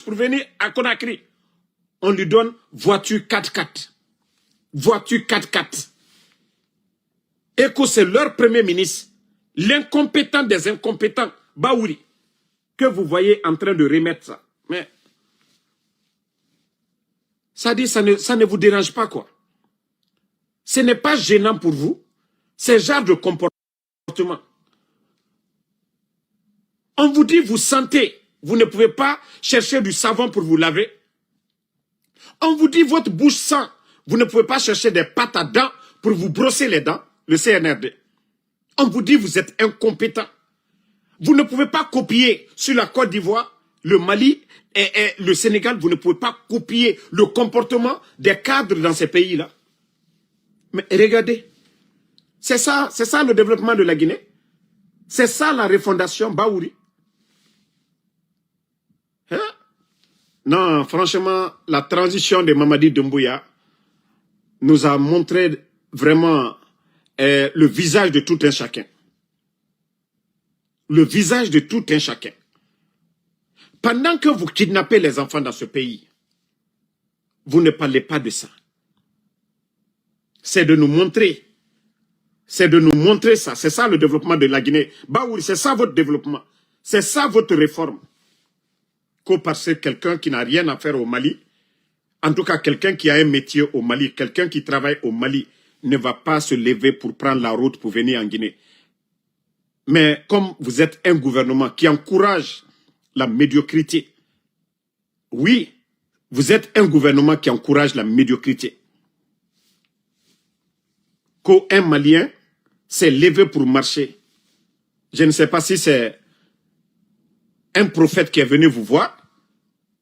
pour venir à Conakry. On lui donne voiture 4x4. Voiture 4x4. Et que c'est leur premier ministre, l'incompétent des incompétents, Baouri, que vous voyez en train de remettre ça. Mais ça dit, ça ne vous dérange pas, quoi. Ce n'est pas gênant pour vous, ce genre de comportement. On vous dit, vous sentez, vous ne pouvez pas chercher du savon pour vous laver. On vous dit, votre bouche sent, vous ne pouvez pas chercher des pâtes à dents pour vous brosser les dents, le CNRD. On vous dit, vous êtes incompétent. Vous ne pouvez pas copier sur la Côte d'Ivoire, le Mali et le Sénégal, vous ne pouvez pas copier le comportement des cadres dans ces pays-là. Mais regardez, c'est ça le développement de la Guinée. C'est ça la refondation Baouri. Hein? Non, franchement, la transition de Mamadi Doumbouya nous a montré vraiment le visage de tout un chacun. Le visage de tout un chacun. Pendant que vous kidnappez les enfants dans ce pays, vous ne parlez pas de ça. C'est de nous montrer. C'est de nous montrer ça. C'est ça le développement de la Guinée. Baouri, c'est ça votre développement. C'est ça votre réforme. Que parce que quelqu'un qui n'a rien à faire au Mali, en tout cas quelqu'un qui a un métier au Mali, quelqu'un qui travaille au Mali, ne va pas se lever pour prendre la route pour venir en Guinée. Mais comme vous êtes un gouvernement qui encourage la médiocrité, oui, vous êtes un gouvernement qui encourage la médiocrité. Qu'un Malien s'est levé pour marcher. Je ne sais pas si c'est un prophète qui est venu vous voir,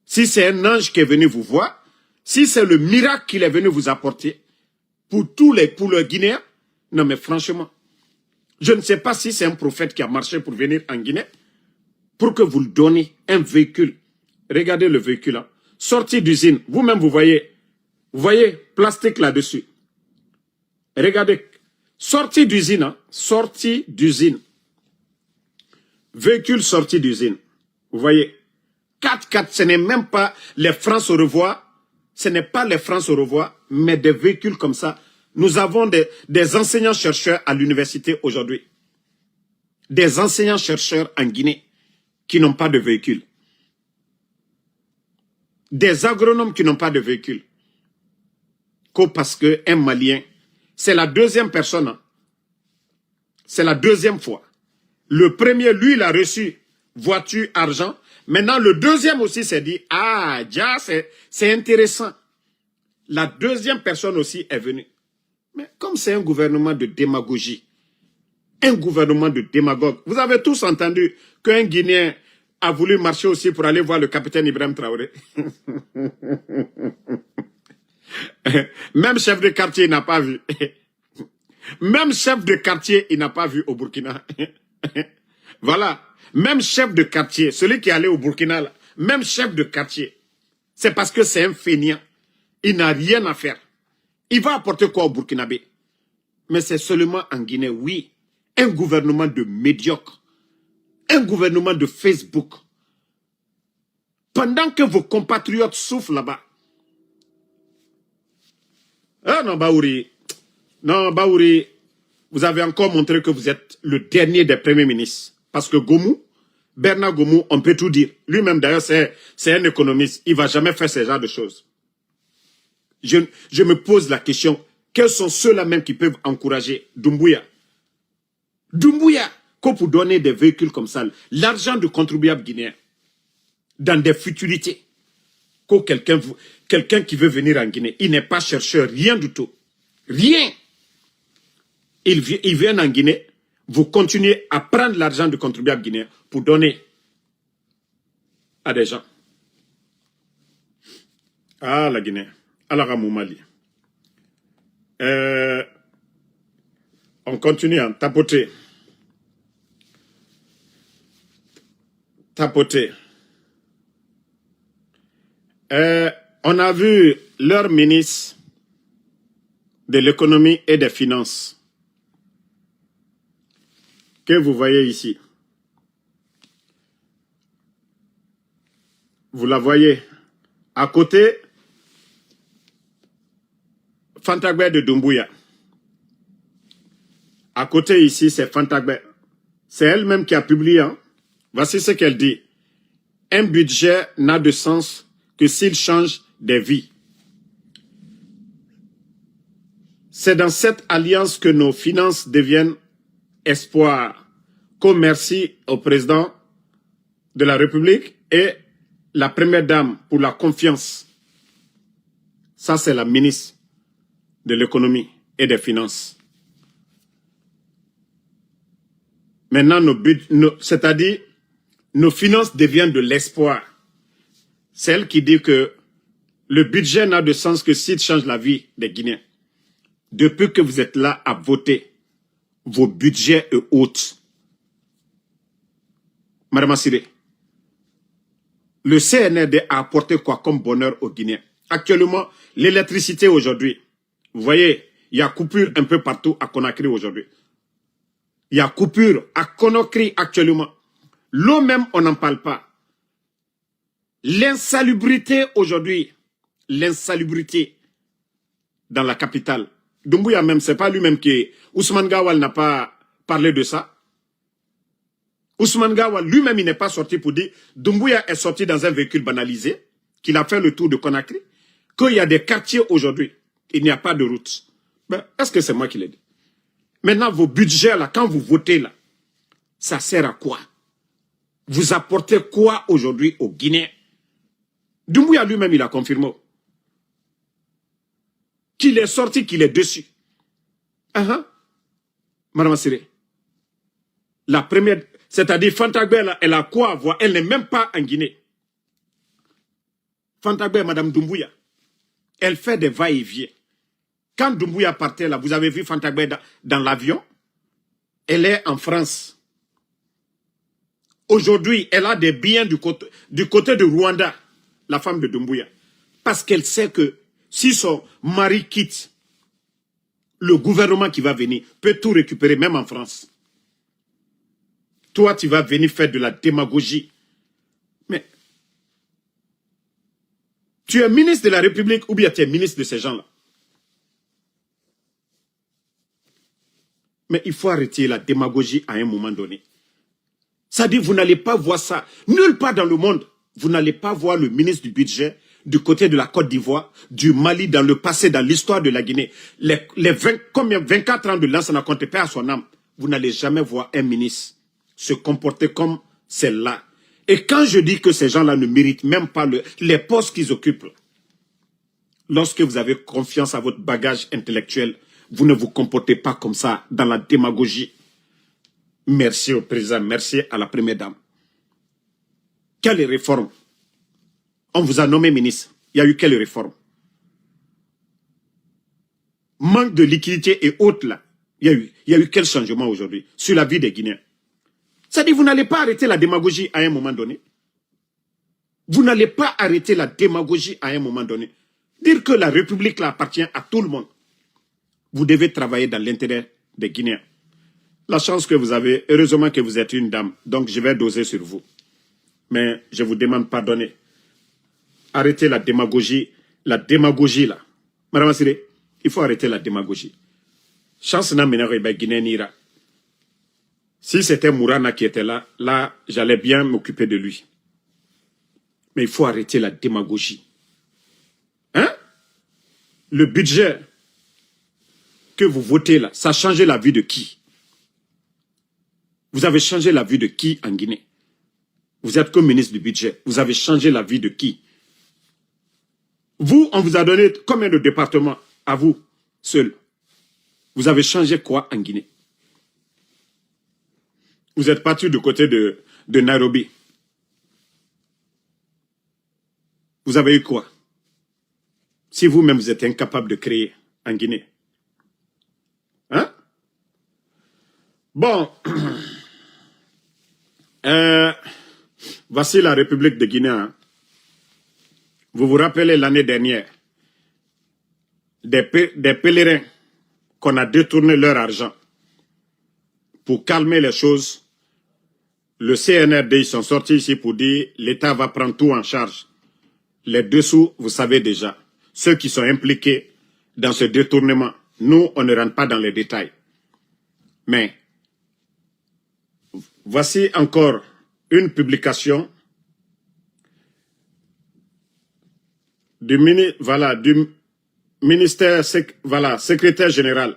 si c'est un ange qui est venu vous voir, si c'est le miracle qu'il est venu vous apporter, pour le Guinéen, non mais franchement, je ne sais pas si c'est un prophète qui a marché pour venir en Guinée, pour que vous le donniez un véhicule. Regardez le véhicule là, sorti d'usine, vous-même vous voyez, plastique là-dessus. Regardez, sorti d'usine, hein, sorti d'usine. Véhicule sorti d'usine. Vous voyez, 4x4, ce n'est même pas les France au revoir, ce n'est pas les France au revoir, mais des véhicules comme ça. Nous avons des enseignants-chercheurs à l'université aujourd'hui. Des enseignants-chercheurs en Guinée qui n'ont pas de véhicule. Des agronomes qui n'ont pas de véhicule. Parce qu'un Malien, c'est la deuxième personne. Hein. C'est la deuxième fois. Le premier, lui, il a reçu voiture, argent. Maintenant, le deuxième aussi s'est dit, ah, déjà, c'est intéressant. La deuxième personne aussi est venue. Mais comme c'est un gouvernement de démagogie, un gouvernement de démagogue, vous avez tous entendu qu'un Guinéen a voulu marcher aussi pour aller voir le capitaine Ibrahim Traoré. Même chef de quartier, il n'a pas vu. Même chef de quartier, il n'a pas vu au Burkina. Voilà. Même chef de quartier, celui qui est allé au Burkina, là, même chef de quartier, c'est parce que c'est un fainéant. Il n'a rien à faire. Il va apporter quoi au Burkinabé? Mais c'est seulement en Guinée, oui. Un gouvernement de médiocre. Un gouvernement de Facebook. Pendant que vos compatriotes souffrent là-bas. Ah non, Baouri. Non, Baouri, vous avez encore montré que vous êtes le dernier des premiers ministres. Parce que Gomou, Bernard Gomou, on peut tout dire. Lui-même, d'ailleurs, c'est un économiste. Il ne va jamais faire ce genre de choses. Je me pose la question, quels sont ceux-là même qui peuvent encourager Doumbouya? Doumbouya, qu'on pour donner des véhicules comme ça, l'argent du contribuable guinéen, dans des futurités, que quelqu'un qui veut venir en Guinée, il n'est pas chercheur, rien du tout. Rien. Il vient en Guinée, vous continuez à prendre l'argent du contribuable guinéen pour donner à des gens. Ah, la Guinée. À la Ramoumali. On continue à tapoter. Tapoter. On a vu leur ministre de l'économie et des finances que vous voyez ici. vous la voyez. À côté, Fantagbe de Doumbouya. À côté ici, c'est Fantagbe. C'est elle-même qui a publié. Hein. Voici ce qu'elle dit. Un budget n'a de sens que s'il change des vies. C'est dans cette alliance que nos finances deviennent espoir. Comme merci au président de la République et la première dame pour la confiance. Ça, c'est la ministre de l'économie et des finances. Maintenant, c'est-à-dire, nos finances deviennent de l'espoir. C'est elle qui dit que le budget n'a de sens que s'il change la vie des Guinéens. Depuis que vous êtes là à voter, vos budgets sont hauts. Madame Assiré, le CNRD a apporté quoi comme bonheur aux Guinéens? Actuellement, l'électricité aujourd'hui, vous voyez, il y a coupure un peu partout à Conakry aujourd'hui. Il y a coupure à Conakry actuellement. L'eau même, on n'en parle pas. L'insalubrité aujourd'hui, l'insalubrité dans la capitale. Doumbouya même, c'est pas lui-même qui... Ousmane Gawal n'a pas parlé de ça. Ousmane Gawal lui-même, il n'est pas sorti pour dire Doumbouya est sorti dans un véhicule banalisé, qu'il a fait le tour de Conakry, qu'il y a des quartiers aujourd'hui, il n'y a pas de route. Ben, est-ce que c'est moi qui l'ai dit? Maintenant, vos budgets, là, quand vous votez, là, ça sert à quoi? Vous apportez quoi aujourd'hui aux Guinéens? Doumbouya lui-même, il a confirmé qu'il est sorti, qu'il est dessus. Madame Assiré, la première, c'est-à-dire Fantagbe, elle a quoi à voir? Elle n'est même pas en Guinée. Fantagbe, Madame Doumbouya, elle fait des va-et-vient. Quand Doumbouya partait là, vous avez vu Fantagbe dans l'avion, elle est en France. Aujourd'hui, elle a des biens du côté de Rwanda, la femme de Doumbouya. Parce qu'elle sait que si son mari quitte, le gouvernement qui va venir peut tout récupérer, même en France. Toi, tu vas venir faire de la démagogie. Mais tu es ministre de la République ou bien tu es ministre de ces gens-là? Mais il faut arrêter la démagogie à un moment donné. Ça dit, vous n'allez pas voir ça. Nulle part dans le monde, vous n'allez pas voir le ministre du budget du côté de la Côte d'Ivoire, du Mali, dans le passé, dans l'histoire de la Guinée. Les 24 ans de l'an, ça n'a compté pas à son âme. Vous n'allez jamais voir un ministre se comporter comme celle-là. Et quand je dis que ces gens-là ne méritent même pas les postes qu'ils occupent, lorsque vous avez confiance à votre bagage intellectuel, vous ne vous comportez pas comme ça, dans la démagogie. Merci au président, merci à la première dame. Quelle réforme? On vous a nommé ministre. Il y a eu quelle réforme? Manque de liquidité et autres là. Il y a eu quel changement aujourd'hui sur la vie des Guinéens? C'est-à-dire, vous n'allez pas arrêter la démagogie à un moment donné. Vous n'allez pas arrêter la démagogie à un moment donné. Dire que la République là, appartient à tout le monde. Vous devez travailler dans l'intérêt des Guinéens. La chance que vous avez, heureusement que vous êtes une dame, donc je vais doser sur vous. Mais je vous demande pardonner. Arrêtez la démagogie là. Madame Assiré, il faut arrêter la démagogie. Chance n'a pas Guinée. Si c'était Mourana qui était là, j'allais bien m'occuper de lui. Mais il faut arrêter la démagogie. Hein? Le budget que vous votez là, ça a changé la vie de qui? Vous avez changé la vie de qui en Guinée? Vous êtes comme ministre du budget. Vous avez changé la vie de qui? Vous, on vous a donné combien de départements à vous, seul? Vous avez changé quoi en Guinée? Vous êtes parti du côté de Nairobi. Vous avez eu quoi? Si vous-même vous êtes incapable de créer en Guinée. Hein? Bon. Voici la République de Guinée. Hein. Vous vous rappelez l'année dernière, des pèlerins qu'on a détourné leur argent pour calmer les choses Le CNRD, ils sont sortis ici pour dire l'État va prendre tout en charge. Les dessous, vous savez déjà. Ceux qui sont impliqués dans ce détournement, nous, on ne rentre pas dans les détails. Mais, voici encore une publication du ministère, secrétaire général,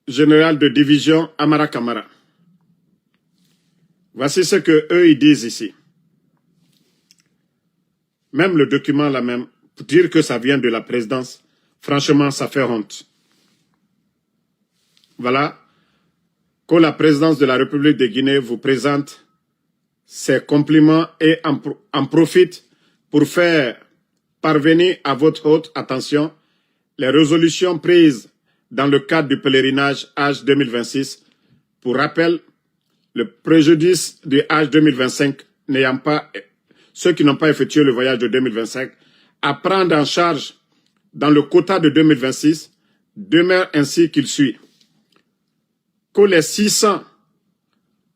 général de division Amara Kamara. Voici ce que eux ils disent ici. Même le document là même, pour dire que ça vient de la présidence, franchement, ça fait honte. Voilà, que la présidence de la République de Guinée vous présente ses compliments et en profite pour faire parvenir à votre haute attention les résolutions prises dans le cadre du pèlerinage Hajj 2026. Pour rappel, le préjudice du Hajj 2025 n'ayant pas, ceux qui n'ont pas effectué le voyage de 2025, à prendre en charge dans le quota de 2026 demeure ainsi qu'il suit. Que les 600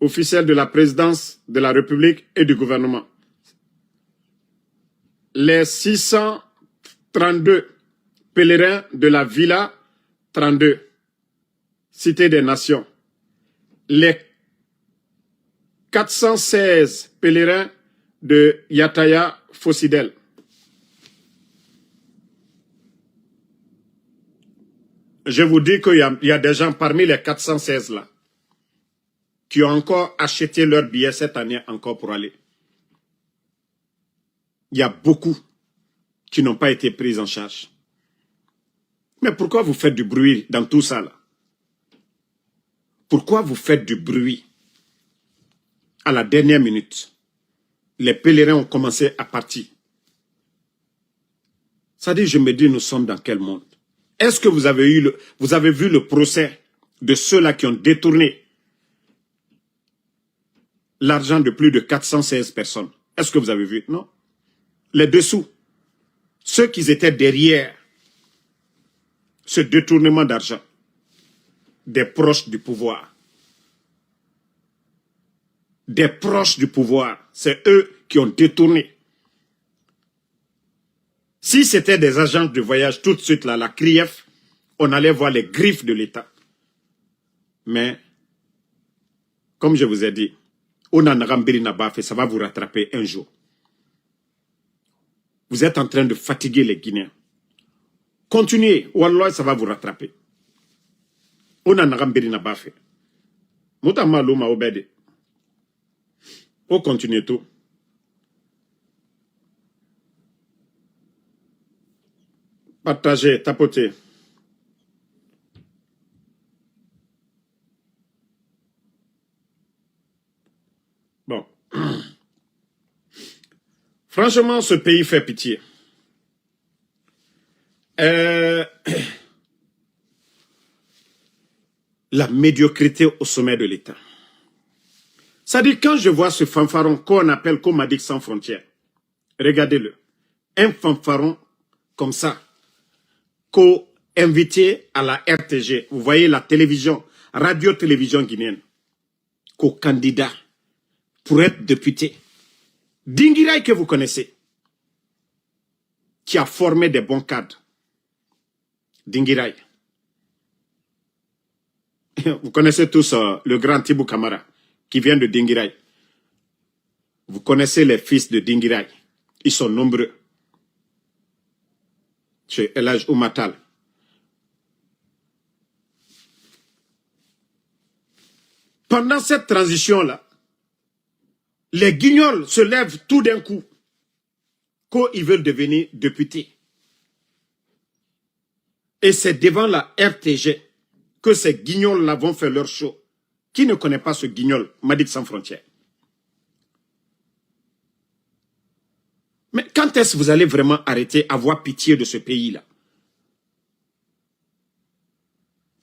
officiels de la présidence de la République et du gouvernement, les 632 pèlerins de la Villa 32, Cité des Nations, les 416 pèlerins de Yataya Fossidel, je vous dis qu'il y a des gens parmi les 416 là qui ont encore acheté leur billet cette année encore pour aller. Il y a beaucoup qui n'ont pas été pris en charge. Mais pourquoi vous faites du bruit dans tout ça là? Pourquoi vous faites du bruit à la dernière minute? Les pèlerins ont commencé à partir. Ça dit, je me dis, nous sommes dans quel monde? Est-ce que vous avez vu le procès de ceux-là qui ont détourné l'argent de plus de 416 personnes? Est-ce que vous avez vu? Non. Les dessous, ceux qui étaient derrière ce détournement d'argent, des proches du pouvoir. Des proches du pouvoir, c'est eux qui ont détourné. Si c'était des agents de voyage, tout de suite, là, la CRIEF, on allait voir les griffes de l'État. Mais, comme je vous ai dit, ça va vous rattraper un jour. Vous êtes en train de fatiguer les Guinéens. Continuez, Wallah, ça va vous rattraper. Pour continuer tout. Partagez, tapotez. Bon. Franchement, ce pays fait pitié. La médiocrité au sommet de l'État. Ça dit, quand je vois ce fanfaron qu'on appelle Comadik sans frontières, regardez-le. Un fanfaron comme ça, invité à la RTG, vous voyez la télévision, radio-télévision guinéenne, candidat pour être député. Dingirai que vous connaissez, qui a formé des bons cadres. Dingirai. Vous connaissez tous le grand Tibou Kamara, qui vient de Dingirai. Vous connaissez les fils de Dingirai. Ils sont nombreux. Chez Elhaj Oumatal. Pendant cette transition-là, les guignols se lèvent tout d'un coup quand ils veulent devenir députés. Et c'est devant la RTG que ces guignols-là vont faire leur show. Qui ne connaît pas ce guignol, Madik sans frontières? Mais quand est-ce que vous allez vraiment arrêter, avoir pitié de ce pays-là?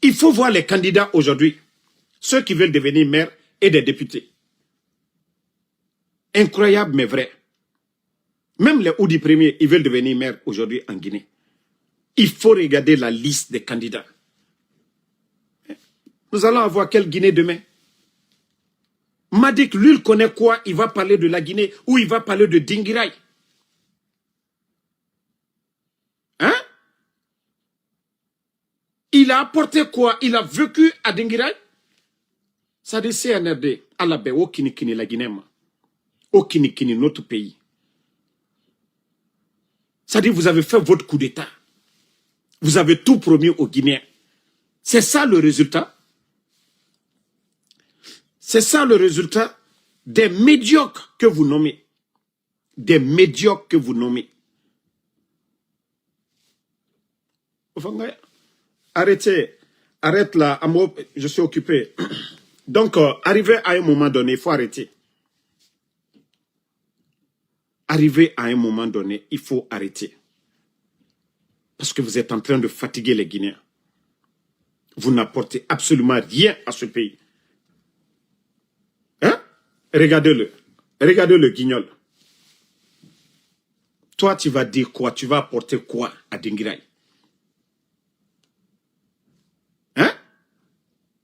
Il faut voir les candidats aujourd'hui, ceux qui veulent devenir maires et des députés. Incroyable mais vrai. Même les Oudi premiers, ils veulent devenir maires aujourd'hui en Guinée. Il faut regarder la liste des candidats. Nous allons avoir quelle Guinée demain? Madik, lui, il connaît quoi? Il va parler de la Guinée ou il va parler de Dingirai. Hein? Il a apporté quoi? Il a vécu à Dingirai? Ça dit CNRD, à la baie, au Kinikini, la Guinée, au Kinikini, notre pays. Ça dit, vous avez fait votre coup d'État. Vous avez tout promis aux Guinéens. C'est ça le résultat? C'est ça le résultat des médiocres que vous nommez. Des médiocres que vous nommez. Arrêtez. Arrête là. Je suis occupé. Donc, arrivé à un moment donné, il faut arrêter. Arrivé à un moment donné, il faut arrêter. Parce que vous êtes en train de fatiguer les Guinéens. Vous n'apportez absolument rien à ce pays. Hein? Regardez-le. Regardez le guignol. Toi, tu vas dire quoi? Tu vas apporter quoi à Dingirai? Hein?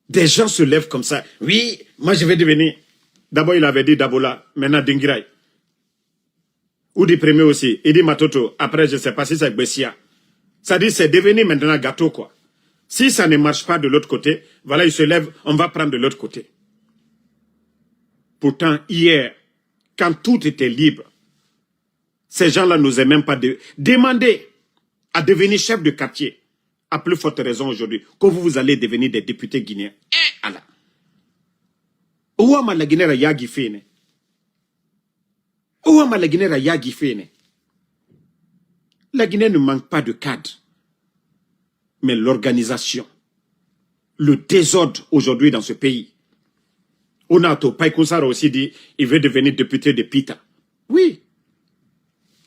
Des gens se lèvent comme ça. Oui, moi je vais devenir. D'abord, il avait dit Dabola, maintenant Dingirai. Ou dit premier aussi. Il dit Matoto. Après, je ne sais pas si c'est Bessia. Ça dit, c'est devenu maintenant gâteau, quoi. Si ça ne marche pas de l'autre côté, voilà, il se lève, on va prendre de l'autre côté. Pourtant, hier, quand tout était libre, ces gens-là n'osaient même pas demander à devenir chef de quartier. À plus forte raison aujourd'hui, que vous allez devenir des députés guinéens. Allah. Ouama la Guinée a yagi fene. Ouama la Guinée a yagi fene. La Guinée ne manque pas de cadre. Mais l'organisation, le désordre aujourd'hui dans ce pays. Onato Paikounsara aussi dit, il veut devenir député de Pita. Oui.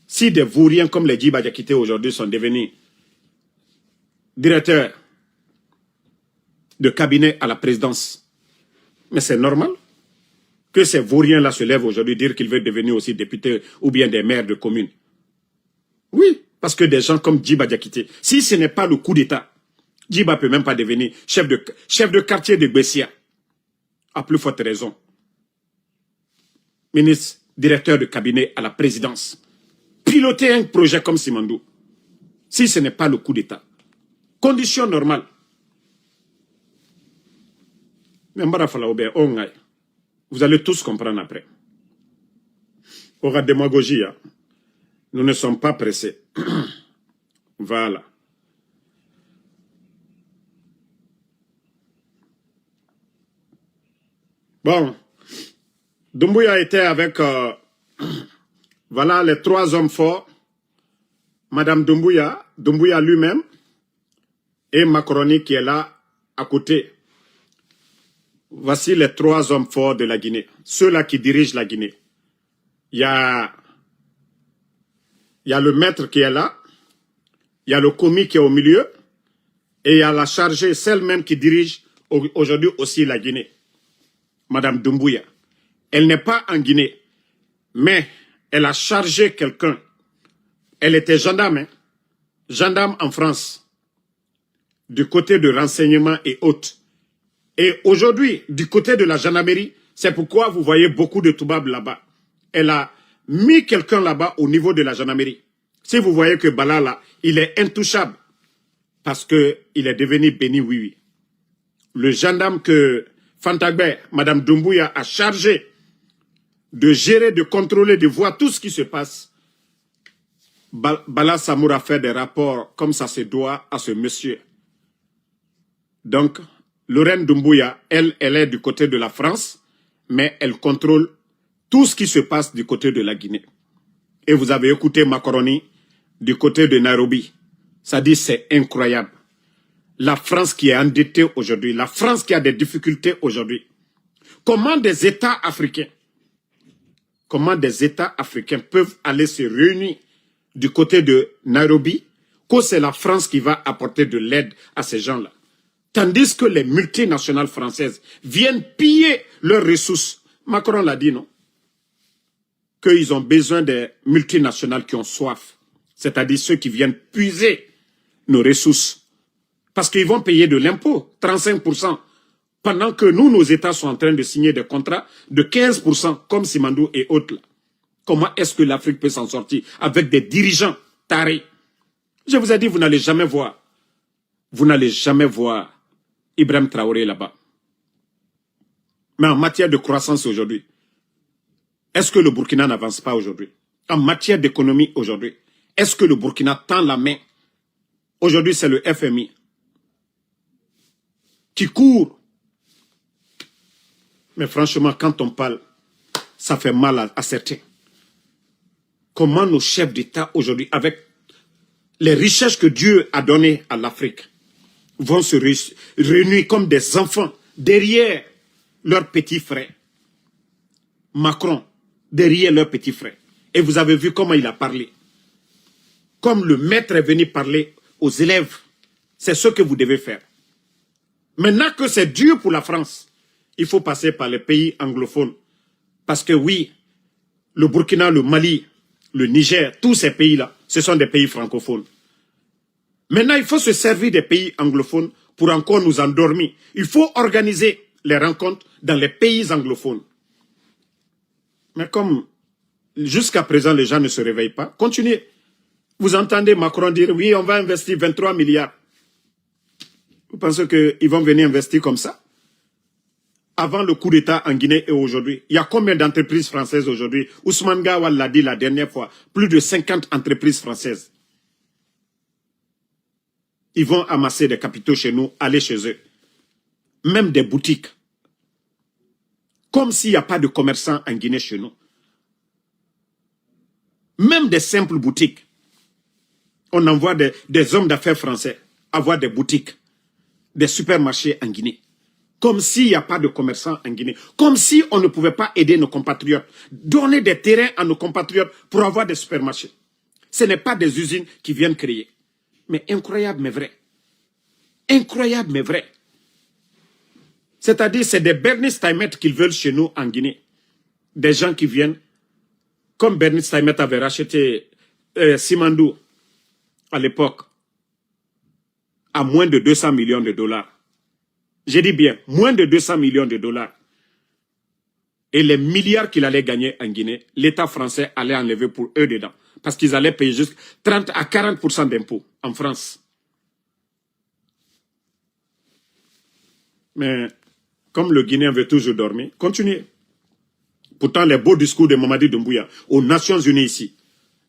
Si des vauriens comme les Djiba Diakité aujourd'hui sont devenus directeurs de cabinet à la présidence, mais c'est normal que ces vauriens-là se lèvent aujourd'hui dire qu'ils veulent devenir aussi députés ou bien des maires de communes. Oui. Parce que des gens comme Djiba Diakité, si ce n'est pas le coup d'État, Djiba ne peut même pas devenir chef de quartier de Bessia. À plus forte raison. Ministre, directeur de cabinet à la présidence. Piloter un projet comme Simandou. Si ce n'est pas le coup d'État. Condition normale. Vous allez tous comprendre après. Aura démagogie, hein. Nous ne sommes pas pressés. Voilà. Bon. Doumbouya était avec, voilà, les 3 hommes forts. Madame Doumbouya, Doumbouya lui-même, et Macroni qui est là, à côté. Voici les 3 hommes forts de la Guinée. Ceux-là qui dirigent la Guinée. Il y a le maître qui est là, il y a le commis qui est au milieu, et il y a la chargée, celle même qui dirige aujourd'hui aussi la Guinée, Madame Doumbouya. Elle n'est pas en Guinée, mais elle a chargé quelqu'un. Elle était gendarme, hein? Gendarme en France, du côté de renseignement et autres. Et aujourd'hui, du côté de la gendarmerie, c'est pourquoi vous voyez beaucoup de Toubab là-bas. Elle a mis quelqu'un là-bas au niveau de la gendarmerie. Si vous voyez que Bala là, il est intouchable parce qu'il est devenu béni oui. Le gendarme que Fantagbe, Madame Doumbouya a chargé de gérer, de contrôler, de voir tout ce qui se passe, Bala Samour a fait des rapports comme ça se doit à ce monsieur. Donc, Lorraine Doumbouya, elle est du côté de la France, mais elle contrôle tout ce qui se passe du côté de la Guinée. Et vous avez écouté Macaroni du côté de Nairobi. Ça dit c'est incroyable. La France qui est endettée aujourd'hui, la France qui a des difficultés aujourd'hui. Comment des États africains peuvent aller se réunir du côté de Nairobi, que c'est la France qui va apporter de l'aide à ces gens-là. Tandis que les multinationales françaises viennent piller leurs ressources. Macron l'a dit, non? Qu'ils ont besoin des multinationales qui ont soif. C'est-à-dire ceux qui viennent puiser nos ressources. Parce qu'ils vont payer de l'impôt, 35%, Pendant que nous, nos États sont en train de signer des contrats de 15%, comme Simandou et autres. Là. Comment est-ce que l'Afrique peut s'en sortir avec des dirigeants tarés? Je vous ai dit, vous n'allez jamais voir. Vous n'allez jamais voir Ibrahim Traoré là-bas. Mais en matière de croissance aujourd'hui, est-ce que le Burkina n'avance pas aujourd'hui? En matière d'économie aujourd'hui, est-ce que le Burkina tend la main? Aujourd'hui, c'est le FMI qui court. Mais franchement, quand on parle, ça fait mal à certains. Comment nos chefs d'État aujourd'hui, avec les richesses que Dieu a données à l'Afrique, vont se réunir comme des enfants derrière leurs petits frères. Macron, derrière leurs petits frères. Et vous avez vu comment il a parlé. Comme le maître est venu parler aux élèves. C'est ce que vous devez faire. Maintenant que c'est dur pour la France, il faut passer par les pays anglophones. Parce que oui, le Burkina, le Mali, le Niger, tous ces pays-là, ce sont des pays francophones. Maintenant, il faut se servir des pays anglophones pour encore nous endormir. Il faut organiser les rencontres dans les pays anglophones. Mais comme jusqu'à présent, les gens ne se réveillent pas, continuez. Vous entendez Macron dire, oui, on va investir 23 milliards. Vous pensez qu'ils vont venir investir comme ça? Avant le coup d'État en Guinée et aujourd'hui, il y a combien d'entreprises françaises aujourd'hui? Ousmane Gawal l'a dit la dernière fois, plus de 50 entreprises françaises. Ils vont amasser des capitaux chez nous, aller chez eux. Même des boutiques. Comme s'il n'y a pas de commerçants en Guinée chez nous. Même des simples boutiques. On envoie des hommes d'affaires français avoir des boutiques, des supermarchés en Guinée. Comme s'il n'y a pas de commerçants en Guinée. Comme si on ne pouvait pas aider nos compatriotes. Donner des terrains à nos compatriotes pour avoir des supermarchés. Ce n'est pas des usines qui viennent créer. Mais incroyable mais vrai. Incroyable mais vrai. C'est-à-dire c'est des Bernie Steinmetz qu'ils veulent chez nous en Guinée. Des gens qui viennent, comme Bernie Steinmetz avait racheté Simandou à l'époque, à moins de 200 millions de dollars. J'ai dit bien, moins de 200 millions de dollars. Et les milliards qu'il allait gagner en Guinée, l'État français allait enlever pour eux dedans. Parce qu'ils allaient payer juste 30 à 40% d'impôts en France. Mais comme le Guinéen veut toujours dormir, continuez. Pourtant, les beaux discours de Mamadi Doumbouya aux Nations Unies ici.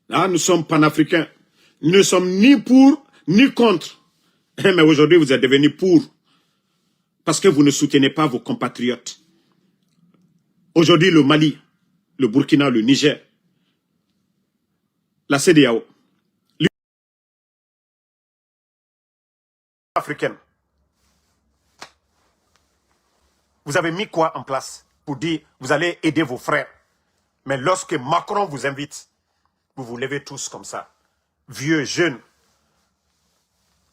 Là, nous sommes panafricains. Nous ne sommes ni pour, ni contre. Mais aujourd'hui, vous êtes devenus pour. Parce que vous ne soutenez pas vos compatriotes. Aujourd'hui, le Mali, le Burkina, le Niger, la CEDEAO, l'Union africaine. Vous avez mis quoi en place pour dire vous allez aider vos frères? Mais lorsque Macron vous invite, vous vous levez tous comme ça, vieux, jeunes,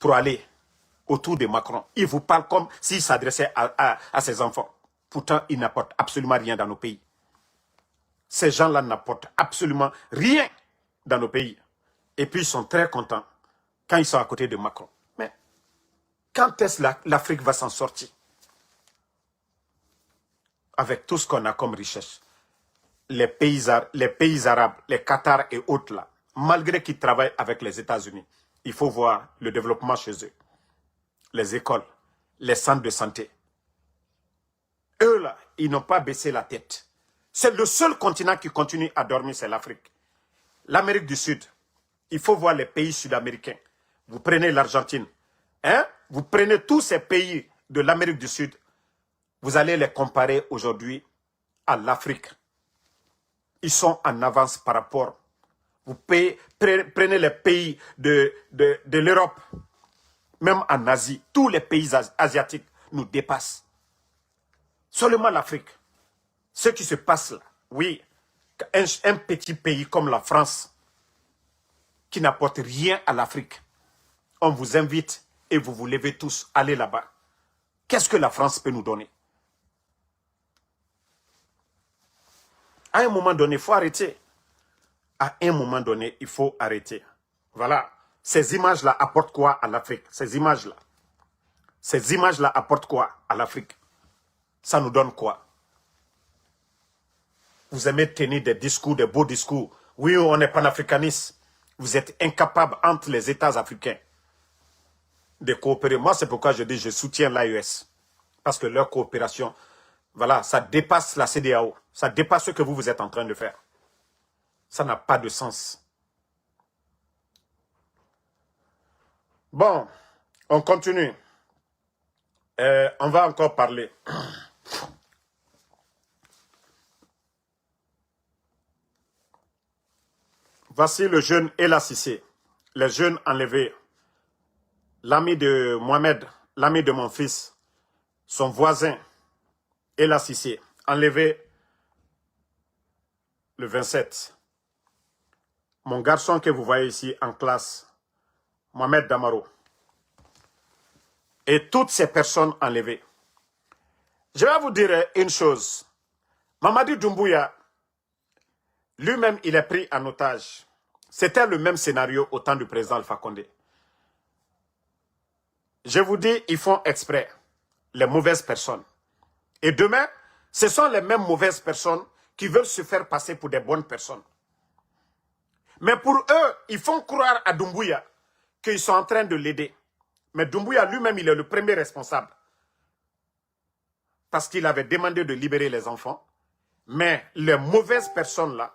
pour aller autour de Macron. Il vous parle comme s'il s'adressait à ses enfants. Pourtant, il n'apporte absolument rien dans nos pays. Ces gens-là n'apportent absolument rien dans nos pays. Et puis, ils sont très contents quand ils sont à côté de Macron. Mais quand est-ce que l'Afrique va s'en sortir? Avec tout ce qu'on a comme richesse. Les pays arabes, les Qatar et autres là, malgré qu'ils travaillent avec les États-Unis, il faut voir le développement chez eux. Les écoles, les centres de santé. Eux là, ils n'ont pas baissé la tête. C'est le seul continent qui continue à dormir, c'est l'Afrique. L'Amérique du Sud, il faut voir les pays sud-américains. Vous prenez l'Argentine, hein? Vous prenez tous ces pays de l'Amérique du Sud, vous allez les comparer aujourd'hui à l'Afrique. Ils sont en avance par rapport. Vous prenez les pays de l'Europe, même en Asie, tous les pays asiatiques nous dépassent. Seulement l'Afrique. Ce qui se passe là, oui, un petit pays comme la France, qui n'apporte rien à l'Afrique, on vous invite et vous vous levez tous, allez là-bas. Qu'est-ce que la France peut nous donner? À un moment donné, il faut arrêter. À un moment donné, il faut arrêter. Voilà. Ces images-là apportent quoi à l'Afrique? Ces images-là. Ces images-là apportent quoi à l'Afrique? Ça nous donne quoi? Vous aimez tenir des discours, des beaux discours. Oui, on est panafricaniste. Vous êtes incapable entre les États africains de coopérer. Moi, c'est pourquoi je dis je soutiens l'AES. Parce que leur coopération, voilà, ça dépasse la CEDEAO. Ça dépasse ce que vous êtes en train de faire. Ça n'a pas de sens. Bon, on continue. On va encore parler. Voici le jeune Ella Cissé. Les jeunes enlevés. L'ami de Mohamed, l'ami de mon fils, son voisin, Ella Cissé, enlevé le 27. Mon garçon que vous voyez ici en classe, Mohamed Damaro. Et toutes ces personnes enlevées. Je vais vous dire une chose. Mamadi Doumbouya, lui-même, il est pris en otage. C'était le même scénario au temps du président Alpha Condé. Je vous dis, ils font exprès, les mauvaises personnes. Et demain, ce sont les mêmes mauvaises personnes qui veulent se faire passer pour des bonnes personnes. Mais pour eux, ils font croire à Doumbouya qu'ils sont en train de l'aider. Mais Doumbouya lui-même, il est le premier responsable. Parce qu'il avait demandé de libérer les enfants. Mais les mauvaises personnes là,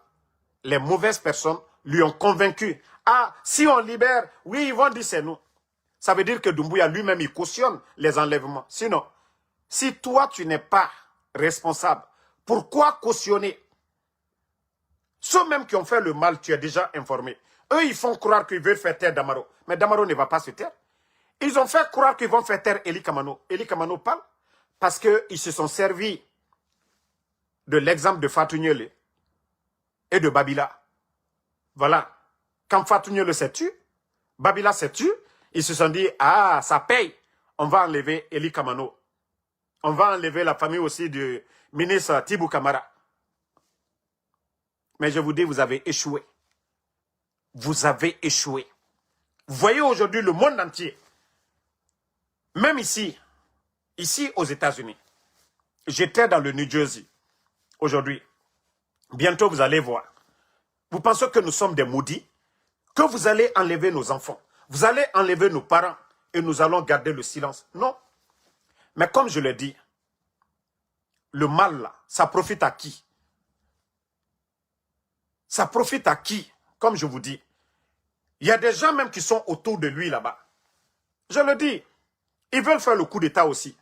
les mauvaises personnes lui ont convaincu. Ah, si on libère, oui, ils vont dire c'est nous. Ça veut dire que Doumbouya lui-même, il cautionne les enlèvements. Sinon, si toi, tu n'es pas responsable, pourquoi cautionner? Ceux mêmes qui ont fait le mal, tu es déjà informé. Eux, ils font croire qu'ils veulent faire taire Damaro. Mais Damaro ne va pas se taire. Ils ont fait croire qu'ils vont faire taire Eli Kamano. Eli Kamano parle parce qu'ils se sont servis de l'exemple de Fatou Niele et de Babila. Voilà. Quand Fatou Niele s'est tué, Babila s'est tué, ils se sont dit, ah, ça paye. On va enlever Eli Kamano. On va enlever la famille aussi du ministre Tibou Kamara. Mais je vous dis, vous avez échoué. Vous avez échoué. Vous voyez aujourd'hui le monde entier, même ici aux États-Unis. J'étais dans le New Jersey aujourd'hui. Bientôt, vous allez voir. Vous pensez que nous sommes des maudits? Que vous allez enlever nos enfants? Vous allez enlever nos parents et nous allons garder le silence? Non. Mais comme je l'ai dit, le mal là, ça profite à qui? Ça profite à qui? Comme je vous dis, il y a des gens même qui sont autour de lui là-bas. Je le dis, ils veulent faire le coup d'État aussi.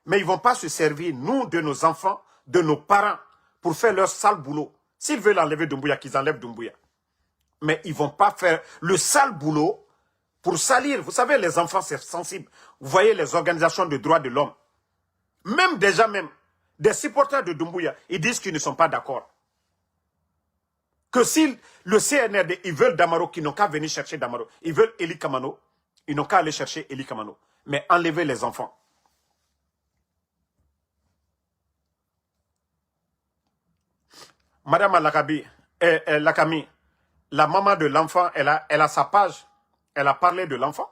Mais ils ne vont pas se servir, nous, de nos enfants, de nos parents, pour faire leur sale boulot. S'ils veulent enlever Doumbouya, qu'ils enlèvent Doumbouya. Mais ils ne vont pas faire le sale boulot pour salir. Vous savez, les enfants, c'est sensible. Vous voyez les organisations de droits de l'homme. Même déjà, des supporters de Doumbouya, ils disent qu'ils ne sont pas d'accord. Que si le CNRD, ils veulent Damaro, qu'ils n'ont qu'à venir chercher Damaro. Ils veulent Eli Kamano, ils n'ont qu'à aller chercher Eli Kamano. Mais enlever les enfants. Madame Lakami, la maman de l'enfant, elle a sa page. Elle a parlé de l'enfant.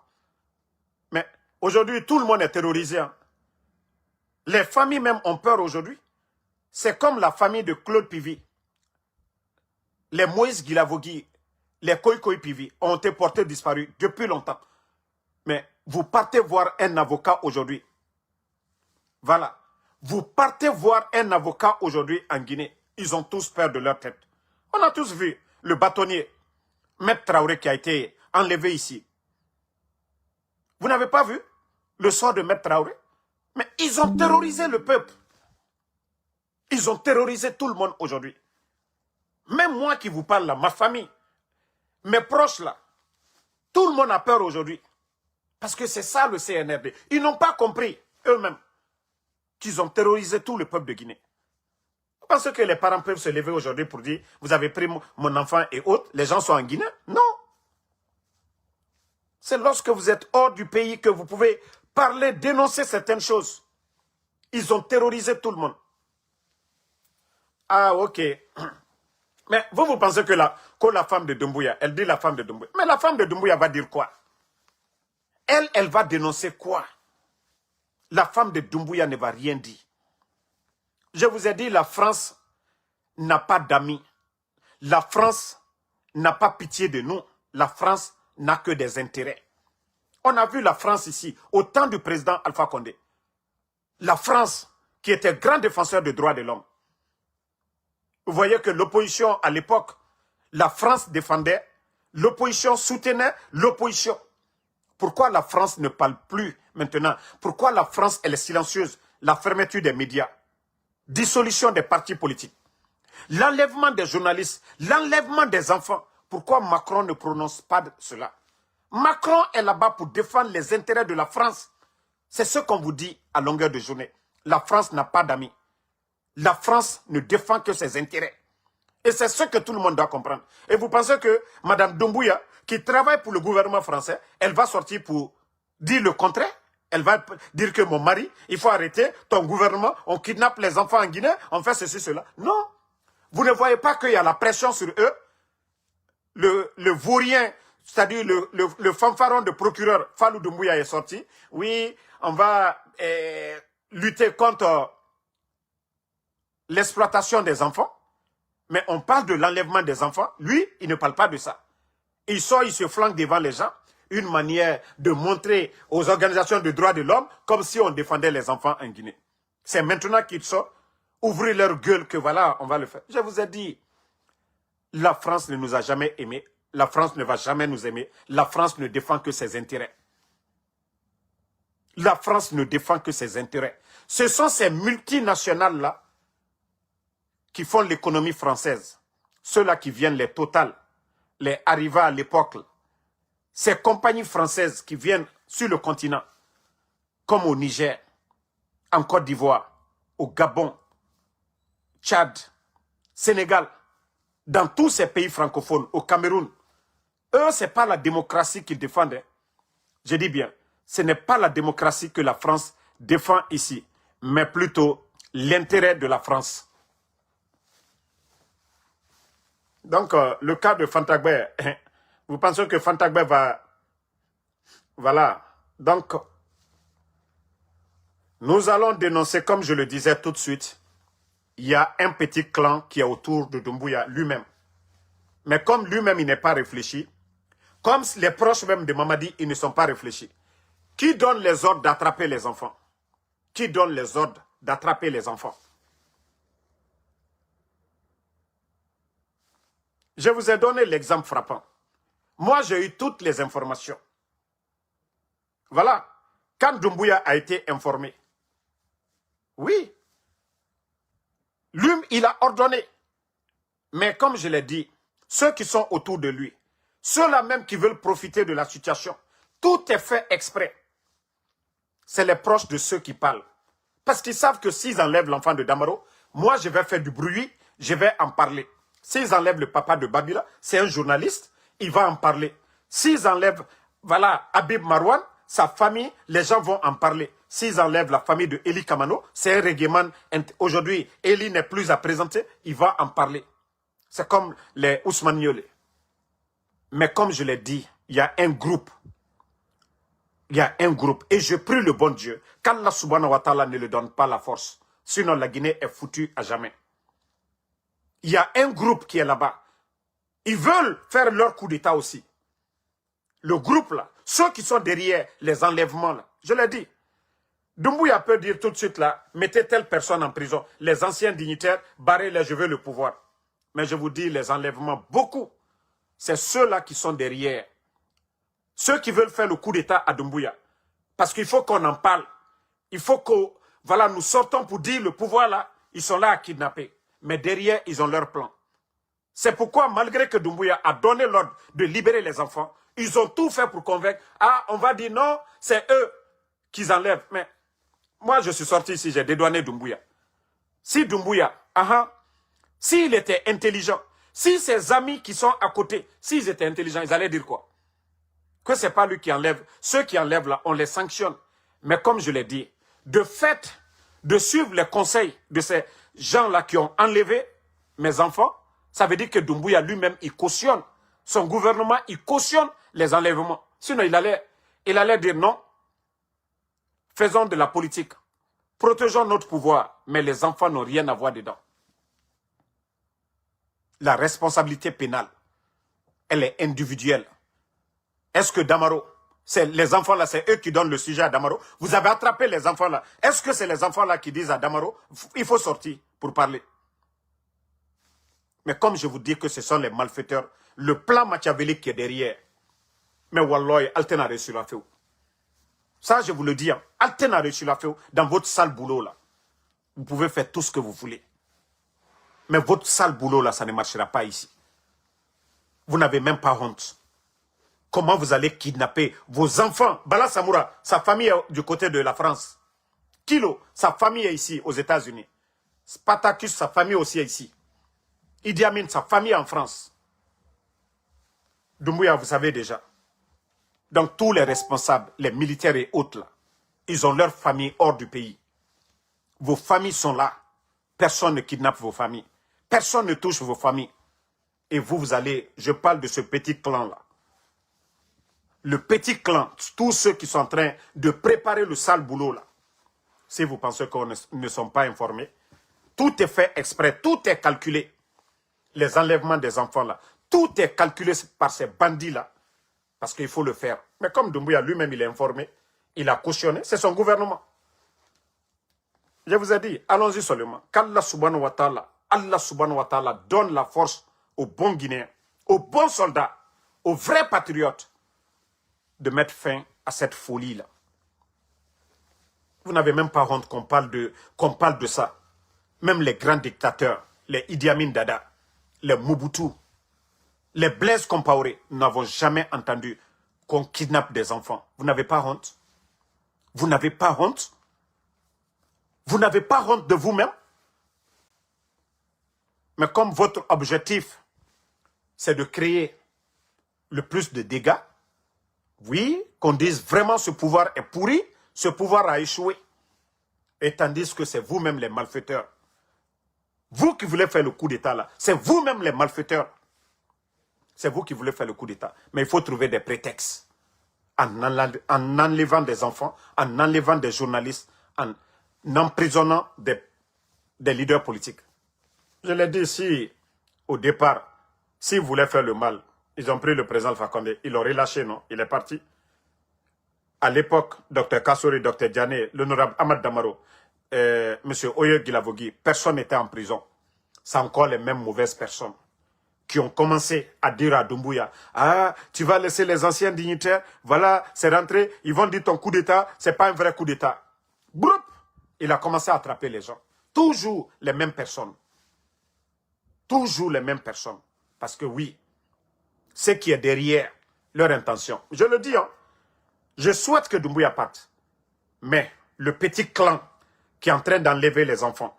Mais aujourd'hui, tout le monde est terrorisé. Hein. Les familles même ont peur aujourd'hui. C'est comme la famille de Claude Pivi. Les Moïse Guilavogui, les Koikoi Pivi ont été portés disparus depuis longtemps. Mais vous partez voir un avocat aujourd'hui. Voilà. Vous partez voir un avocat aujourd'hui en Guinée. Ils ont tous peur de leur tête. On a tous vu le bâtonnier, Maître Traoré, qui a été enlevé ici. Vous n'avez pas vu le sort de Maître Traoré? Mais ils ont terrorisé le peuple. Ils ont terrorisé tout le monde aujourd'hui. Même moi qui vous parle là, ma famille, mes proches là, tout le monde a peur aujourd'hui. Parce que c'est ça le CNRD. Ils n'ont pas compris eux-mêmes qu'ils ont terrorisé tout le peuple de Guinée. Vous pensez que les parents peuvent se lever aujourd'hui pour dire « Vous avez pris mon enfant et autres, les gens sont en Guinée ?» Non. C'est lorsque vous êtes hors du pays que vous pouvez parler, dénoncer certaines choses. Ils ont terrorisé tout le monde. Ah, ok. Mais vous pensez que la femme de Doumbouya, elle dit la femme de Doumbouya. Mais la femme de Doumbouya va dire quoi? Elle va dénoncer quoi? La femme de Doumbouya ne va rien dire. Je vous ai dit, la France n'a pas d'amis. La France n'a pas pitié de nous. La France n'a que des intérêts. On a vu la France ici, au temps du président Alpha Condé. La France, qui était grand défenseur des droits de l'homme. Vous voyez que l'opposition, à l'époque, la France défendait, l'opposition soutenait l'opposition. Pourquoi la France ne parle plus maintenant? Pourquoi la France, elle est silencieuse? La fermeture des médias, dissolution des partis politiques, l'enlèvement des journalistes, l'enlèvement des enfants. Pourquoi Macron ne prononce pas de cela? Macron est là-bas pour défendre les intérêts de la France. C'est ce qu'on vous dit à longueur de journée. La France n'a pas d'amis. La France ne défend que ses intérêts. Et c'est ce que tout le monde doit comprendre. Et vous pensez que Mme Doumbouya, qui travaille pour le gouvernement français, elle va sortir pour dire le contraire? Elle va dire que mon mari, il faut arrêter ton gouvernement, on kidnappe les enfants en Guinée, on fait ceci, cela. Non. Vous ne voyez pas qu'il y a la pression sur eux? Le vaurien, c'est-à-dire le fanfaron de procureur Fallou Doumbouya est sorti. Oui, on va lutter contre l'exploitation des enfants. Mais on parle de l'enlèvement des enfants. Lui, il ne parle pas de ça. Il sort, il se flanque devant les gens. Une manière de montrer aux organisations de droits de l'homme comme si on défendait les enfants en Guinée. C'est maintenant qu'ils sortent, ouvrir leur gueule que voilà, on va le faire. Je vous ai dit, la France ne nous a jamais aimés. La France ne va jamais nous aimer. La France ne défend que ses intérêts. La France ne défend que ses intérêts. Ce sont ces multinationales-là qui font l'économie française. Ceux-là qui viennent, les Total, les Arriva à l'époque. Ces compagnies françaises qui viennent sur le continent, comme au Niger, en Côte d'Ivoire, au Gabon, Tchad, Sénégal, dans tous ces pays francophones, au Cameroun. Eux, ce n'est pas la démocratie qu'ils défendent. Hein. Je dis bien, ce n'est pas la démocratie que la France défend ici, mais plutôt l'intérêt de la France. Donc, le cas de Fantagbe, vous pensez que Fantagbe va... Voilà. Donc, nous allons dénoncer, comme je le disais tout de suite, il y a un petit clan qui est autour de Doumbouya lui-même. Mais comme lui-même, il n'est pas réfléchi, comme les proches même de Mamadi, ils ne sont pas réfléchis. Qui donne les ordres d'attraper les enfants? Qui donne les ordres d'attraper les enfants? Je vous ai donné l'exemple frappant. Moi, j'ai eu toutes les informations. Voilà. Quand Doumbouya a été informé, oui, lui, il a ordonné. Mais comme je l'ai dit, ceux qui sont autour de lui, ceux-là même qui veulent profiter de la situation, tout est fait exprès. C'est les proches de ceux qui parlent. Parce qu'ils savent que s'ils enlèvent l'enfant de Damaro, moi, je vais faire du bruit, je vais en parler. S'ils enlèvent le papa de Babila, c'est un journaliste, il va en parler. S'ils enlèvent, voilà, Habib Marwan, sa famille, les gens vont en parler. S'ils enlèvent la famille de Eli Kamano, c'est un reggaeman. Aujourd'hui, Eli n'est plus à présenter, il va en parler. C'est comme les Ousmane Yolé. Mais comme je l'ai dit, il y a un groupe. Il y a un groupe. Et je prie le bon Dieu qu'Allah subhanahu wa ta'ala ne le donne pas la force. Sinon, la Guinée est foutue à jamais. Il y a un groupe qui est là-bas. Ils veulent faire leur coup d'État aussi. Le groupe là, ceux qui sont derrière les enlèvements là, je l'ai dit. Doumbouya peut dire tout de suite là, mettez telle personne en prison. Les anciens dignitaires, barrez-les, je veux le pouvoir. Mais je vous dis, les enlèvements, beaucoup, c'est ceux-là qui sont derrière. Ceux qui veulent faire le coup d'État à Doumbouya. Parce qu'il faut qu'on en parle. Il faut que, voilà, nous sortons pour dire le pouvoir là, ils sont là à kidnapper. Mais derrière, ils ont leur plan. C'est pourquoi, malgré que Doumbouya a donné l'ordre de libérer les enfants, ils ont tout fait pour convaincre. Ah, on va dire non, c'est eux qui enlèvent. Mais moi, je suis sorti ici, j'ai dédouané Doumbouya. Si Doumbouya, s'il était intelligent, si ses amis qui sont à côté, s'ils étaient intelligents, ils allaient dire quoi? Que ce n'est pas lui qui enlève. Ceux qui enlèvent là, on les sanctionne. Mais comme je l'ai dit, de fait, de suivre les conseils de ces gens-là qui ont enlevé mes enfants, ça veut dire que Doumbouya lui-même, il cautionne. Son gouvernement, il cautionne les enlèvements. Sinon, il allait dire non, faisons de la politique. Protégeons notre pouvoir, mais les enfants n'ont rien à voir dedans. La responsabilité pénale, elle est individuelle. Est-ce que Damaro, les enfants-là, c'est eux qui donnent le sujet à Damaro? Vous avez attrapé les enfants-là. Est-ce que c'est les enfants-là qui disent à Damaro, il faut sortir pour parler? Mais comme je vous dis que ce sont les malfaiteurs, le plan machiavélique qui est derrière, mais Wallah, Alten a reçu la feu. Ça, je vous le dis, hein. Alten a reçu la feu dans votre sale boulot, là. Vous pouvez faire tout ce que vous voulez. Mais votre sale boulot, là, ça ne marchera pas ici. Vous n'avez même pas honte. Comment vous allez kidnapper vos enfants? Bala Samoura, sa famille est du côté de la France. Kilo, sa famille est ici, aux États-Unis. Spartacus, sa famille aussi est ici. Idi Amin, sa famille est en France. Doumbouya, vous savez déjà. Donc tous les responsables, les militaires et autres, là, ils ont leur famille hors du pays. Vos familles sont là. Personne ne kidnappe vos familles. Personne ne touche vos familles. Et vous, vous allez, je parle de ce petit clan-là. Le petit clan, tous ceux qui sont en train de préparer le sale boulot, là. Si vous pensez qu'on ne sont pas informés, tout est fait exprès, tout est calculé. Les enlèvements des enfants, là, tout est calculé par ces bandits-là. Parce qu'il faut le faire. Mais comme Doumbouya lui-même, il est informé, il a cautionné, c'est son gouvernement. Je vous ai dit, allons-y seulement. Qu'Allah subhanahu wa ta'ala donne la force aux bons Guinéens, aux bons soldats, aux vrais patriotes, de mettre fin à cette folie-là. Vous n'avez même pas honte qu'on parle de ça. Même les grands dictateurs, les Idi Amin Dada, les Mobutu, les Blaise Compaoré, nous n'avons jamais entendu qu'on kidnappe des enfants. Vous n'avez pas honte? Vous n'avez pas honte? Vous n'avez pas honte de vous-même? Mais comme votre objectif, c'est de créer le plus de dégâts, oui, qu'on dise vraiment ce pouvoir est pourri, ce pouvoir a échoué. Et tandis que c'est vous-même les malfaiteurs. Vous qui voulez faire le coup d'État là, c'est vous-même les malfaiteurs. C'est vous qui voulez faire le coup d'État. Mais il faut trouver des prétextes. En enlevant des enfants, en enlevant des journalistes, en emprisonnant des leaders politiques. Je l'ai dit ici, au départ, s'ils voulaient faire le mal, ils ont pris le président Alpha Condé, ils l'ont relâché, non? Il est parti. À l'époque, Dr Kassori, Dr Diané, l'honorable Ahmad Damaro, M. Oye Guilavogui, personne n'était en prison. C'est encore les mêmes mauvaises personnes qui ont commencé à dire à Doumbouya, ah, tu vas laisser les anciens dignitaires, voilà, c'est rentré, ils vont dire ton coup d'État, c'est pas un vrai coup d'État. Broup, il a commencé à attraper les gens. Toujours les mêmes personnes. Toujours les mêmes personnes. Parce que oui, ce qui est derrière leur intention, je le dis, hein, je souhaite que Doumbouya parte. Mais le petit clan qui est en train d'enlever les enfants,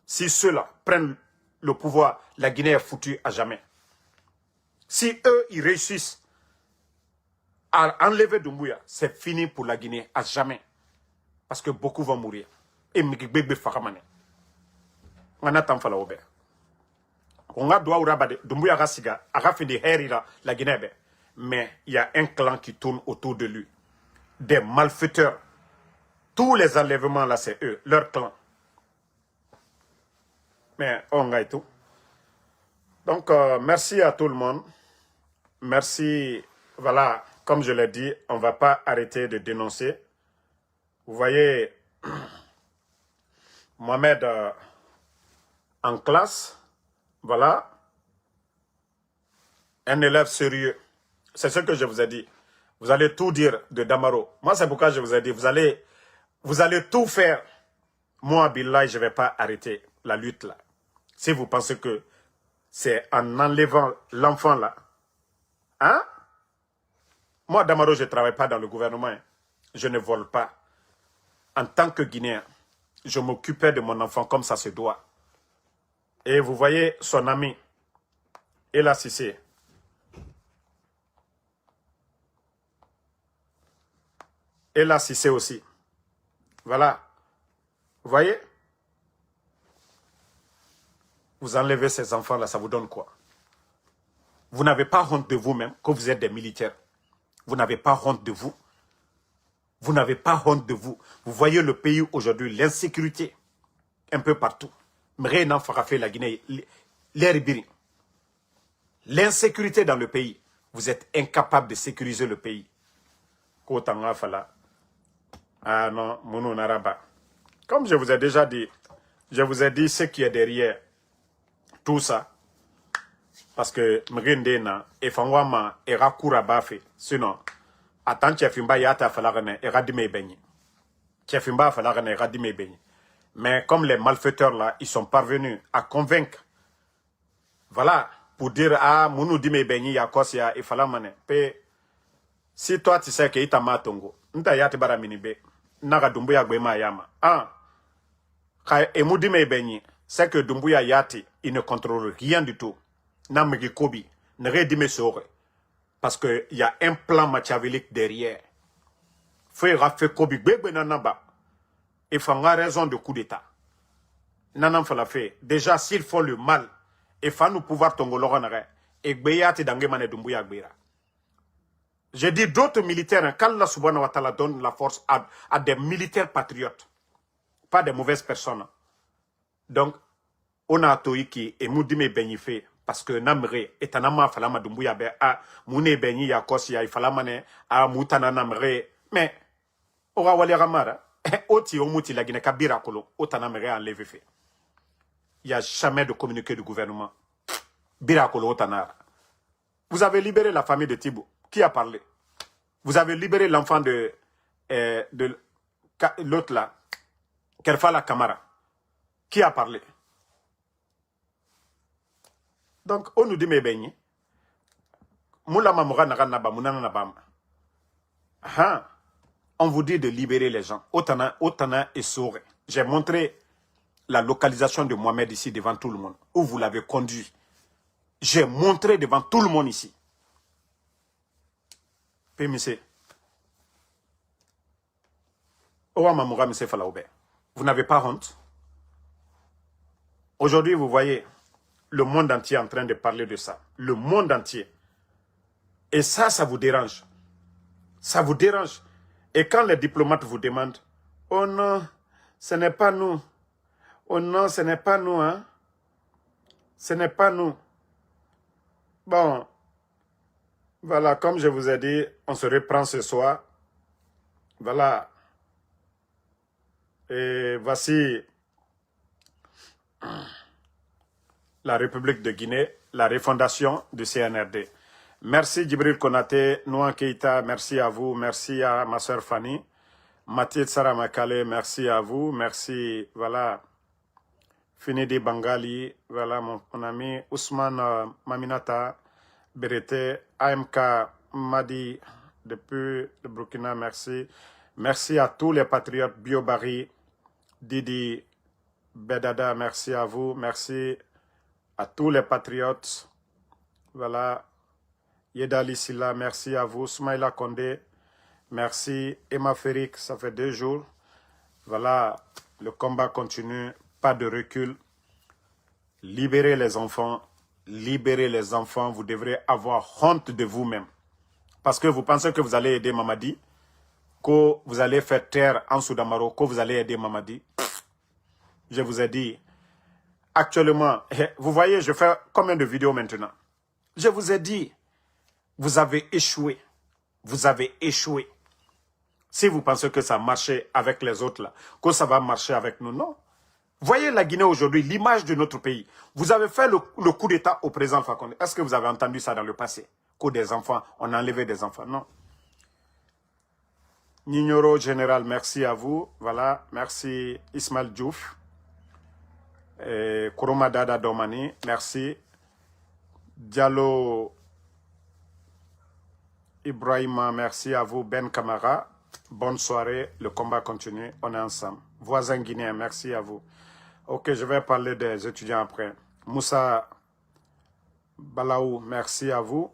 si ceux-là prennent le pouvoir, la Guinée est foutue à jamais. Si eux, ils réussissent à enlever Doumbouya, c'est fini pour la Guinée à jamais. Parce que beaucoup vont mourir. Et Migibebe Fakamane. On attend Fala Ober. On a droit au rabat de Doumbouya Rassiga, à Rafindi Herira, la Guinée. Mais il y a un clan qui tourne autour de lui. Des malfaiteurs. Tous les enlèvements là, c'est eux, leur clan. Mais on a et tout. Donc, merci à tout le monde. Merci. Voilà, comme je l'ai dit, on ne va pas arrêter de dénoncer. Vous voyez, Mohamed en classe, voilà, un élève sérieux. C'est ce que je vous ai dit. Vous allez tout dire de Damaro. Moi, c'est pourquoi je vous ai dit, vous allez tout faire. Moi, Billah, je ne vais pas arrêter la lutte là. Si vous pensez que c'est en enlevant l'enfant là, hein? Moi, Damaro, je ne travaille pas dans le gouvernement. Hein. Je ne vole pas. En tant que Guinéen, je m'occupais de mon enfant comme ça se doit. Et vous voyez son ami, Ella Cissé. Ella Cissé aussi. Voilà. Vous voyez? Vous enlevez ces enfants-là, ça vous donne quoi? Vous n'avez pas honte de vous-même, que vous êtes des militaires. Vous n'avez pas honte de vous. Vous n'avez pas honte de vous. Vous voyez le pays aujourd'hui, l'insécurité, un peu partout. Rien fera fait la Guinée, l'Herbiri. L'insécurité dans le pays. Vous êtes incapable de sécuriser le pays. Ah non, Mounou Naraba. Comme je vous ai déjà dit, je vous ai dit ce qui est derrière tout ça. Parce que Mrindena et Fangwama era Kourabafe. Sinon, attends, Tchefimba Yata Falagane et Radime Benyi. Tchefimba Falagane et Radime Benyi. Mais comme les malfaiteurs là, ils sont parvenus à convaincre. Voilà, pour dire, ah, Mounou Dime Benyi, Yakosia et Falamane. Si toi tu sais que Itama Tongo, Nta Yati Baraminibe, Naga Dumbuya Gwema Yama. Ah, Emu Dime Benyi, c'est que Dumbuya Yati, il ne contrôle rien du tout. Namegi Kobi, ne redime sore. Parce qu'il y a un plan machiavélique derrière. Fera fait Kobi Bebe Nanaba. Et fera raison de coup d'État. Nanam fala fait. Déjà, s'ils font le mal, et fa nous pouvoir tongoloranare, et Gbeyati Dangemane Dumbuya Gbera. J'ai dit d'autres militaires, quand Allah subhanahu wa ta'ala donne la force à des militaires patriotes, pas des mauvaises personnes. Donc, on a Toiki et Moudime Benifé. Parce que Namre est un amant falama dumbuya be a mune benyi ya kosi ya falamane a mutana namre mais ora wale ramara oti omuti la Guinée kabira kolo otanamre enlevé fait. Il n'y a jamais de communiqué du gouvernement. Birakolo otanara. Vous avez libéré la famille de Thibaut. Qui a parlé? Vous avez libéré l'enfant de l'autre là, Kerfala Kamara. Qui a parlé? Donc, on nous dit, mais ben, on vous dit de libérer les gens. Otana et Sore. J'ai montré la localisation de Mohamed ici devant tout le monde. Où vous l'avez conduit. J'ai montré devant tout le monde ici. PMC. Vous n'avez pas honte. Aujourd'hui, vous voyez le monde entier en train de parler de ça. Le monde entier. Et ça, ça vous dérange. Ça vous dérange. Et quand les diplomates vous demandent, oh non, ce n'est pas nous. Oh non, ce n'est pas nous, hein. Ce n'est pas nous. Bon, voilà, comme je vous ai dit, on se reprend ce soir. Voilà. Et voici la République de Guinée, la refondation du CNRD. Merci Djibril Konaté, Nouan Keita, merci à vous, merci à ma soeur Fanny, Mathilde Saramakale, merci à vous, merci, voilà, Finidi Bangali, voilà mon ami Ousmane Maminata, Berete, AMK Madi, depuis le Burkina, merci. Merci à tous les patriotes, Biobari, Didi Bedada, merci à vous, merci à tous les patriotes, voilà, Yedali Silla, merci à vous, Smaïla Kondé, merci, Emma Ferik, ça fait 2 jours, voilà, le combat continue, pas de recul, libérez les enfants, vous devrez avoir honte de vous-même, parce que vous pensez que vous allez aider Mamadi, que vous allez faire taire en Soudamaro, que vous allez aider Mamadi. Je vous ai dit, actuellement, vous voyez, je fais combien de vidéos maintenant? Je vous ai dit, vous avez échoué. Vous avez échoué. Si vous pensez que ça marchait avec les autres là, que ça va marcher avec nous, non. Voyez la Guinée aujourd'hui, l'image de notre pays. Vous avez fait le coup d'État au président Fakonde. Est-ce que vous avez entendu ça dans le passé? Que des enfants, on a enlevé des enfants, non. Nignoro Général, merci à vous. Voilà, merci Ismaël Diouf. Kuruma Dada Domani, merci. Diallo Ibrahima, merci à vous. Ben Kamara, bonne soirée. Le combat continue, on est ensemble. Voisin guinéen, merci à vous. Ok, je vais parler des étudiants après. Moussa Balaou, merci à vous.